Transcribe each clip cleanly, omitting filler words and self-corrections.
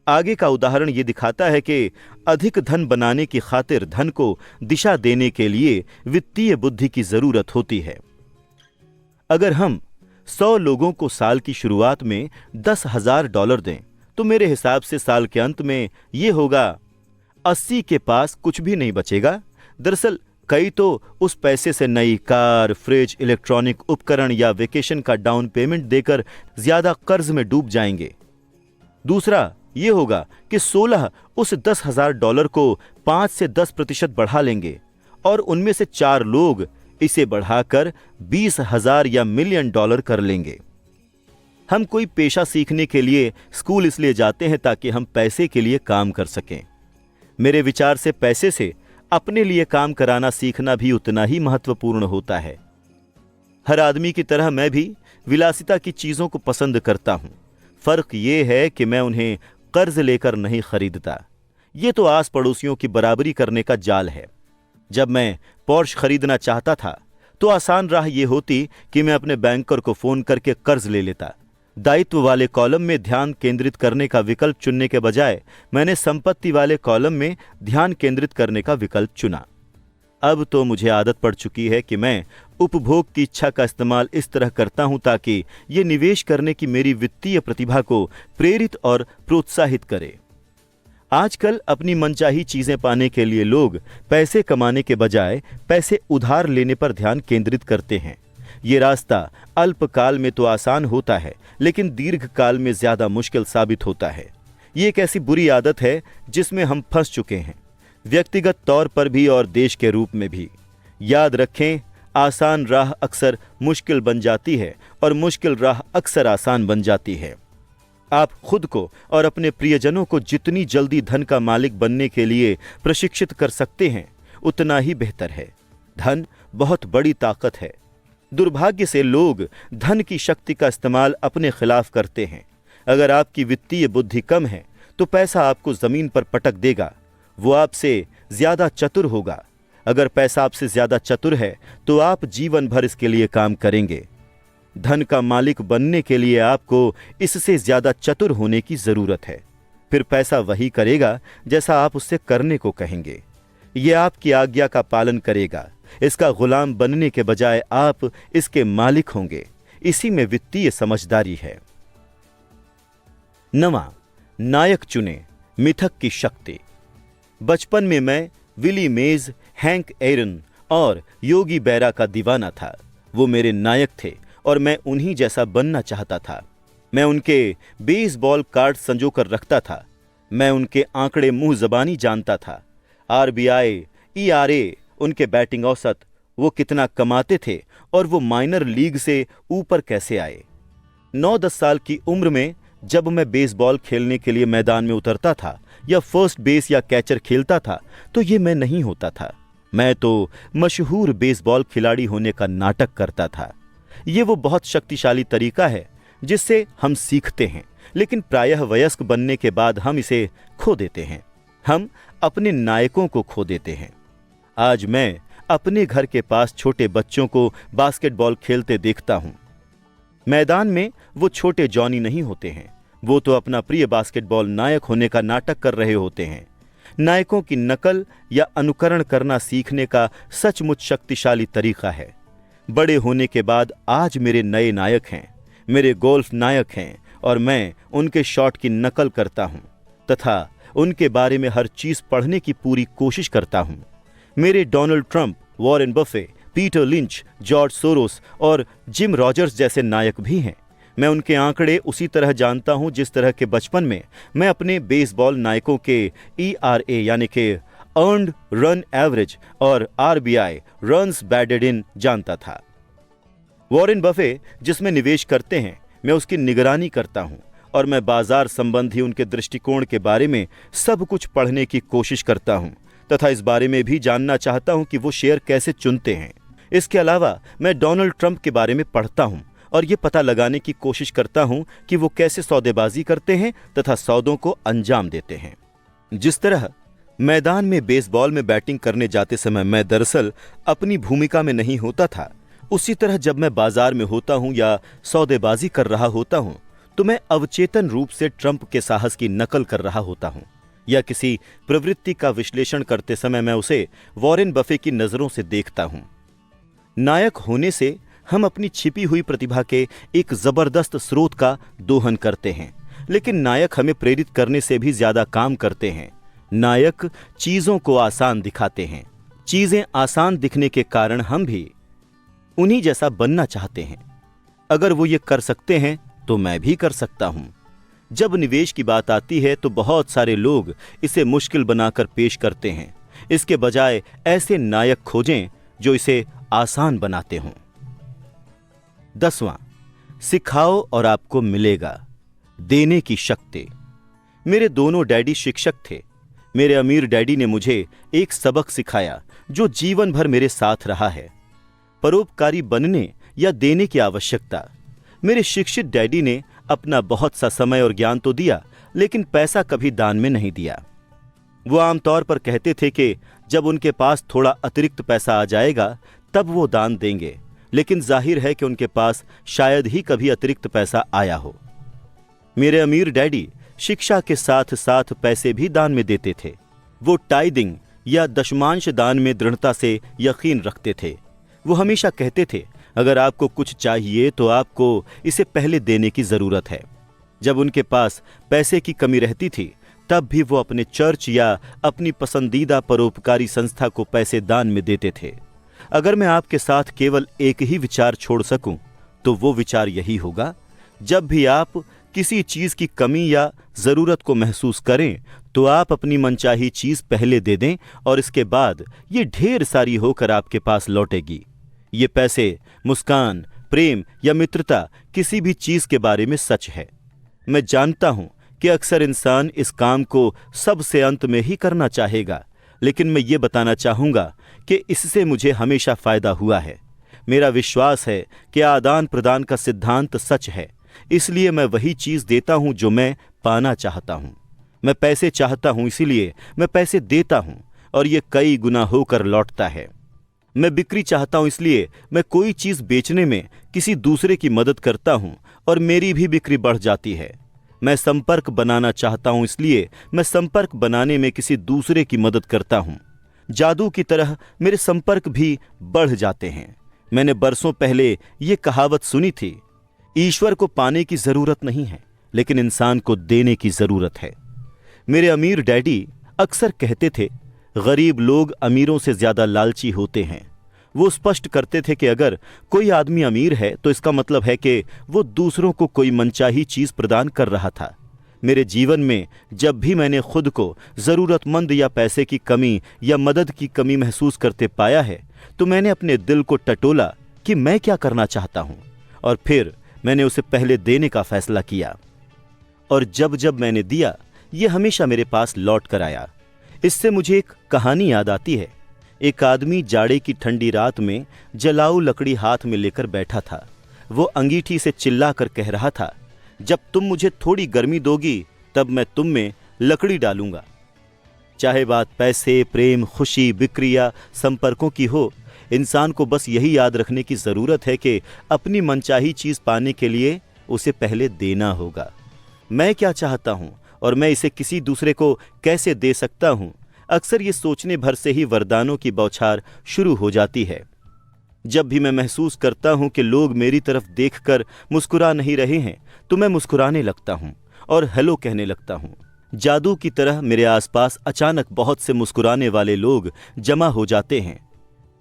आगे का उदाहरण ये दिखाता है कि अधिक धन बनाने की खातिर धन को दिशा देने के लिए वित्तीय बुद्धि की जरूरत होती है। अगर हम 100 लोगों को साल की शुरुआत में $10,000 दें तो मेरे हिसाब से साल के अंत में ये होगा 80 के पास कुछ भी नहीं बचेगा। दरअसल कई तो उस पैसे से नई कार, फ्रिज, इलेक्ट्रॉनिक उपकरण या वेकेशन का डाउन पेमेंट देकर ज्यादा कर्ज में डूब जाएंगे। दूसरा ये होगा कि 16 उस $10,000 को 5 से 10% बढ़ा लेंगे और उनमें से 4 लोग इसे बढ़ाकर 20,000 या $1,000,000 कर लेंगे। हम कोई पेशा सीखने के लिए स्कूल इसलिए जाते हैं ताकि हम पैसे के लिए काम कर सकें। मेरे विचार से पैसे से अपने लिए काम कराना सीखना भी उतना ही महत्वपूर्ण होता है। हर आदमी की तरह मैं भी विलासिता की चीजों को पसंद करता हूं। फर्क यह है कि मैं उन्हें कर्ज लेकर नहीं खरीदता। ये तो आस पड़ोसियों की बराबरी करने का जाल है। जब मैं पोर्श खरीदना चाहता था तो आसान राह यह होती कि मैं अपने बैंकर को फोन करके कर्ज ले लेता। दायित्व वाले कॉलम में ध्यान केंद्रित करने का विकल्प चुनने के बजाय मैंने संपत्ति वाले कॉलम में ध्यान केंद्रित करने का विकल्प चुना। अब तो मुझे आदत पड़ चुकी है कि मैं उपभोग की इच्छा का इस्तेमाल इस तरह करता हूं ताकि ये निवेश करने की मेरी वित्तीय प्रतिभा को प्रेरित और प्रोत्साहित करे। आजकल अपनी मनचाही चीजें पाने के लिए लोग पैसे कमाने के बजाय पैसे उधार लेने पर ध्यान केंद्रित करते हैं। ये रास्ता अल्पकाल में तो आसान होता है लेकिन दीर्घकाल में ज्यादा मुश्किल साबित होता है। ये एक ऐसी बुरी आदत है जिसमें हम फंस चुके हैं, व्यक्तिगत तौर पर भी और देश के रूप में भी। याद रखें, आसान राह अक्सर मुश्किल बन जाती है और मुश्किल राह अक्सर आसान बन जाती है। आप खुद को और अपने प्रियजनों को जितनी जल्दी धन का मालिक बनने के लिए प्रशिक्षित कर सकते हैं उतना ही बेहतर है। धन बहुत बड़ी ताकत है। दुर्भाग्य से लोग धन की शक्ति का इस्तेमाल अपने खिलाफ करते हैं। अगर आपकी वित्तीय बुद्धि कम है तो पैसा आपको जमीन पर पटक देगा। वो आपसे ज्यादा चतुर होगा। अगर पैसा आपसे ज्यादा चतुर है तो आप जीवन भर इसके लिए काम करेंगे। धन का मालिक बनने के लिए आपको इससे ज्यादा चतुर होने की जरूरत है। फिर पैसा वही करेगा जैसा आप उससे करने को कहेंगे। यह आपकी आज्ञा का पालन करेगा। इसका गुलाम बनने के बजाय आप इसके मालिक होंगे। इसी में वित्तीय समझदारी है। 9, नायक चुने, मिथक की शक्ति। बचपन में मैं विली मेज, हैंक एरन और योगी बेरा का दीवाना था। वो मेरे नायक थे और मैं उन्हीं जैसा बनना चाहता था। मैं उनके बेसबॉल कार्ड संजोकर रखता था। मैं उनके आंकड़े मुंह जबानी जानता था। आरबीआई, ईआरए, उनके बैटिंग औसत, वो कितना कमाते थे और वो माइनर लीग से ऊपर कैसे आए। 9-10 साल की उम्र में जब मैं बेसबॉल खेलने के लिए मैदान में उतरता था या फर्स्ट बेस या कैचर खेलता था तो ये मैं नहीं होता था। मैं तो मशहूर बेसबॉल खिलाड़ी होने का नाटक करता था। ये वो बहुत शक्तिशाली तरीका है जिससे हम सीखते हैं, लेकिन प्रायः वयस्क बनने के बाद हम इसे खो देते हैं। हम अपने नायकों को खो देते हैं। आज मैं अपने घर के पास छोटे बच्चों को बास्केटबॉल खेलते देखता हूं। मैदान में वो छोटे जॉनी नहीं होते हैं। वो तो अपना प्रिय बास्केटबॉल नायक होने का नाटक कर रहे होते हैं। नायकों की नकल या अनुकरण करना सीखने का सचमुच शक्तिशाली तरीका है। बड़े होने के बाद आज मेरे नए नायक हैं, मेरे गोल्फ नायक हैं और मैं उनके शॉट की नकल करता हूं तथा उनके बारे में हर चीज पढ़ने की पूरी कोशिश करता हूं। मेरे Donald Trump, Warren Buffett, Peter lynch, George Soros और जिम रॉजर्स जैसे नायक भी हैं। मैं उनके आंकड़े उसी तरह जानता हूं जिस तरह के बचपन में मैं अपने बेसबॉल नायकों के ईआरए यानी कि अर्न्ड रन एवरेज और आरबीआई रन्स बैटेड इन जानता था। वॉरेन बफे जिसमें निवेश करते हैं मैं उसकी निगरानी करता हूं और मैं बाजार संबंधी उनके दृष्टिकोण के बारे में सब कुछ पढ़ने की कोशिश करता हूं तथा इस बारे में भी जानना चाहता हूं कि वो शेयर कैसे चुनते हैं। इसके अलावा मैं डोनाल्ड ट्रंप के बारे में पढ़ता हूं और ये पता लगाने की कोशिश करता हूं कि वो कैसे सौदेबाजी करते हैं तथा सौदों को अंजाम देते हैं। जिस तरह मैदान में बेसबॉल में बैटिंग करने जाते समय मैं दरअसल अपनी भूमिका में नहीं होता था, उसी तरह जब मैं बाजार में होता हूं या सौदेबाजी कर रहा होता हूं तो मैं अवचेतन रूप से ट्रंप के साहस की नकल कर रहा होता हूं, या किसी प्रवृत्ति का विश्लेषण करते समय मैं उसे वॉरेन बफे की नजरों से देखता हूं। नायक होने से हम अपनी छिपी हुई प्रतिभा के एक जबरदस्त स्रोत का दोहन करते हैं, लेकिन नायक हमें प्रेरित करने से भी ज्यादा काम करते हैं। नायक चीजों को आसान दिखाते हैं। चीजें आसान दिखने के कारण हम भी उन्हीं जैसा बनना चाहते हैं। अगर वो ये कर सकते हैं तो मैं भी कर सकता हूं। जब निवेश की बात आती है तो बहुत सारे लोग इसे मुश्किल बनाकर पेश करते हैं। इसके बजाय ऐसे नायक खोजें जो इसे आसान बनाते हों। 10वां, सिखाओ और आपको मिलेगा। देने की शक्ति। मेरे दोनों डैडी शिक्षक थे। मेरे अमीर डैडी ने मुझे एक सबक सिखाया जो जीवन भर मेरे साथ रहा है, परोपकारी बनने या देने की आवश्यकता। मेरे शिक्षित डैडी ने अपना बहुत सा समय और ज्ञान तो दिया, लेकिन पैसा कभी दान में नहीं दिया। वो आमतौर पर कहते थे कि जब उनके पास थोड़ा अतिरिक्त पैसा आ जाएगा तब वो दान देंगे, लेकिन जाहिर है कि उनके पास शायद ही कभी अतिरिक्त पैसा आया हो। मेरे अमीर डैडी शिक्षा के साथ साथ पैसे भी दान में देते थे। वो टाइदिंग या दशमांश दान में दृढ़ता से यकीन रखते थे। वो हमेशा कहते थे, अगर आपको कुछ चाहिए तो आपको इसे पहले देने की जरूरत है। जब उनके पास पैसे की कमी रहती थी तब भी वो अपने चर्च या अपनी पसंदीदा परोपकारी संस्था को पैसे दान में देते थे। अगर मैं आपके साथ केवल एक ही विचार छोड़ सकूं तो वो विचार यही होगा, जब भी आप किसी चीज की कमी या जरूरत को महसूस करें तो आप अपनी मनचाही चीज पहले दे दें और इसके बाद ये ढेर सारी होकर आपके पास लौटेगी। ये पैसे, मुस्कान, प्रेम या मित्रता किसी भी चीज के बारे में सच है। मैं जानता हूं कि अक्सर इंसान इस काम को सबसे अंत में ही करना चाहेगा, लेकिन मैं ये बताना चाहूंगा कि इससे मुझे हमेशा फायदा हुआ है। मेरा विश्वास है कि आदान प्रदान का सिद्धांत सच है, इसलिए मैं वही चीज देता हूं जो मैं पाना चाहता हूं। मैं पैसे चाहता हूं, इसीलिए मैं पैसे देता हूं और ये कई गुना होकर लौटता है। मैं बिक्री चाहता हूं, इसलिए मैं कोई चीज बेचने में किसी दूसरे की मदद करता हूं और मेरी भी बिक्री बढ़ जाती है। मैं संपर्क बनाना चाहता हूं, इसलिए मैं संपर्क बनाने में किसी दूसरे की मदद करता हूं। जादू की तरह मेरे संपर्क भी बढ़ जाते हैं। मैंने बरसों पहले ये कहावत सुनी थी, ईश्वर को पाने की जरूरत नहीं है, लेकिन इंसान को देने की जरूरत है। मेरे अमीर डैडी अक्सर कहते थे, गरीब लोग अमीरों से ज्यादा लालची होते हैं। वो स्पष्ट करते थे कि अगर कोई आदमी अमीर है तो इसका मतलब है कि वो दूसरों को कोई मनचाही चीज प्रदान कर रहा था। मेरे जीवन में जब भी मैंने खुद को जरूरतमंद या पैसे की कमी या मदद की कमी महसूस करते पाया है तो मैंने अपने दिल को टटोला कि मैं क्या करना चाहता हूं, और फिर मैंने उसे पहले देने का फैसला किया। और जब जब मैंने दिया, ये हमेशा मेरे पास लौट कर आया। इससे मुझे एक कहानी याद आती है। एक आदमी जाड़े की ठंडी रात में जलाऊ लकड़ी हाथ में लेकर बैठा था। वो अंगीठी से चिल्लाकर कह रहा था, जब तुम मुझे थोड़ी गर्मी दोगी तब मैं तुम में लकड़ी डालूंगा। चाहे बात पैसे, प्रेम, खुशी, बिक्री या संपर्कों की हो, इंसान को बस यही याद रखने की जरूरत है कि अपनी मनचाही चीज पाने के लिए उसे पहले देना होगा। मैं क्या चाहता हूं और मैं इसे किसी दूसरे को कैसे दे सकता हूं, अक्सर ये सोचने भर से ही वरदानों की बौछार शुरू हो जाती है। जब भी मैं महसूस करता हूं कि लोग मेरी तरफ देखकर मुस्कुरा नहीं रहे हैं तो मैं मुस्कुराने लगता हूं और हेलो कहने लगता हूं। जादू की तरह मेरे आसपास अचानक बहुत से मुस्कुराने वाले लोग जमा हो जाते हैं।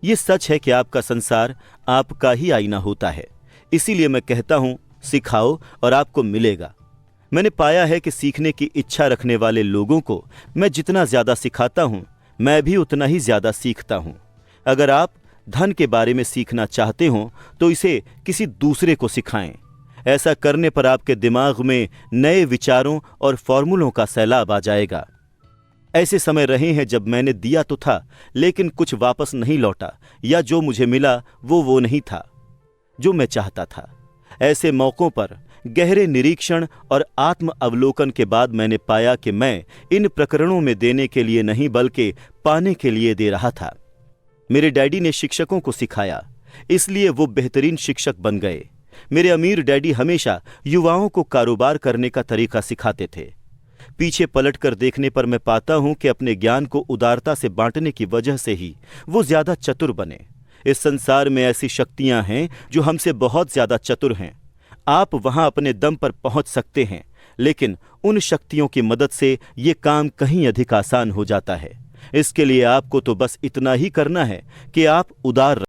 ये सच है कि आपका संसार आपका ही आईना होता है। इसीलिए मैं कहता हूं, सिखाओ और आपको मिलेगा। मैंने पाया है कि सीखने की इच्छा रखने वाले लोगों को मैं जितना ज्यादा सिखाता हूं, मैं भी उतना ही ज्यादा सीखता हूं। अगर आप धन के बारे में सीखना चाहते हो तो इसे किसी दूसरे को सिखाएं। ऐसा करने पर आपके दिमाग में नए विचारों और फॉर्मूलों का सैलाब आ जाएगा। ऐसे समय रहे हैं जब मैंने दिया तो था, लेकिन कुछ वापस नहीं लौटा, या जो मुझे मिला वो नहीं था जो मैं चाहता था। ऐसे मौकों पर गहरे निरीक्षण और आत्म अवलोकन के बाद मैंने पाया कि मैं इन प्रकरणों में देने के लिए नहीं बल्कि पाने के लिए दे रहा था। मेरे डैडी ने शिक्षकों को सिखाया, इसलिए वो बेहतरीन शिक्षक बन गए। मेरे अमीर डैडी हमेशा युवाओं को कारोबार करने का तरीका सिखाते थे। पीछे पलटकर देखने पर मैं पाता हूं कि अपने ज्ञान को उदारता से बांटने की वजह से ही वो ज्यादा चतुर बने। इस संसार में ऐसी शक्तियां हैं जो हमसे बहुत ज्यादा चतुर हैं। आप वहां अपने दम पर पहुंच सकते हैं, लेकिन उन शक्तियों की मदद से ये काम कहीं अधिक आसान हो जाता है। इसके लिए आपको तो बस इतना ही करना है कि आप उदार